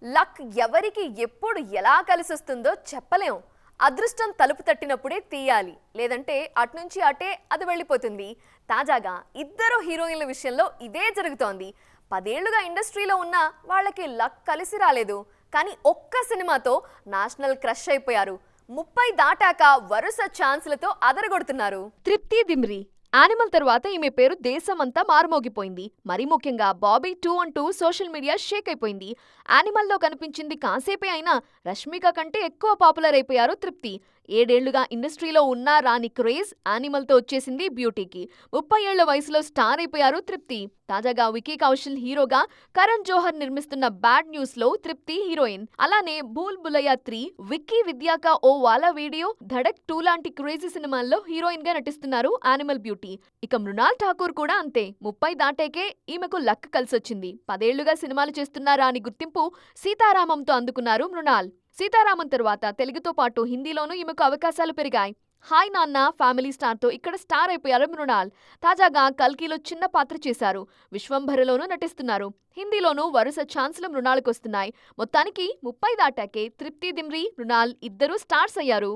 Luck ఎవరికి ఎప్పుడు ఎలా కలిసొస్తుందో చెప్పలేం. అదృష్టం తలుపు తట్టినప్పుడే తీయాలి, లేదంటే అట్నుంచి అటే అది వెళ్ళిపోతుంది. తాజాగా ఇద్దరు హీరోయిన్ల విషయంలో ఇదే జరుగుతోంది. 10 ఏళ్లుగా ఇండస్ట్రీలో ఉన్న వాళ్ళకి లక్ కలిసి రాలేదు, కానీ ఒక్క సినిమాతో నేషనల్ క్రష్ అయిపోయారు. 30 దాటాక వరుస ఛాన్సులతో అదరగొడుతున్నారు. తృప్తి దిమ్రి యానిమల్ తరువాత ఈమె పేరు దేశమంతా మారుమోగిపోయింది. మరీ ముఖ్యంగా బాబీ 2 అంటూ సోషల్ మీడియా షేక్ అయిపోయింది. యానిమల్లో కనిపించింది కాసేపే అయినా రష్మిక కంటే ఎక్కువ పాపులర్ అయిపోయారు తృప్తి. 7 ఏళ్లుగా ఇండస్ట్రీలో ఉన్నా రాని క్రేజ్ యానిమల్తో వచ్చేసింది బ్యూటీకి. 30 ఏళ్ల వయసులో స్టార్ అయిపోయారు తృప్తి. తాజాగా వికీ కౌశల్ హీరోగా, కరణ్ జోహర్ నిర్మిస్తున్న బ్యాడ్ న్యూస్ లో తృప్తి హీరోయిన్. అలానే భూల్ భులయ్యా 3, విక్కీ విద్యాక ఓ వాలా వీడియో, ధడక్ 2 లాంటి క్రేజీ సినిమాల్లో హీరోయిన్ గా నటిస్తున్నారు యానిమల్ బ్యూటీ. ఇక మృణాల్ ఠాకూర్ కూడా అంతే. 30 దాటాకే ఈమెకు లక్ కలిసొచ్చింది. 10 ఏళ్లుగా సినిమాలు చేస్తున్నారా అని గుర్తింపు సీతారామంతో అందుకున్నారు మృణాల్. సీతారామం తరువాత తెలుగుతో పాటు హిందీలోనూ ఈమెకు అవకాశాలు పెరిగాయి. హాయ్ నాన్న ఫ్యామిలీ స్టార్తో ఇక్కడ స్టార్ అయిపోయారు మృణాల్. తాజాగా కల్కిలో చిన్న పాత్ర చేశారు. విశ్వంభరలోనూ నటిస్తున్నారు. హిందీలోనూ వరుస ఛాన్సులు మృణాల్కొస్తున్నాయి. మొత్తానికి 30 దాటాకే తృప్తి దిమ్రి, మృణాల్ ఇద్దరూ స్టార్స్ అయ్యారు.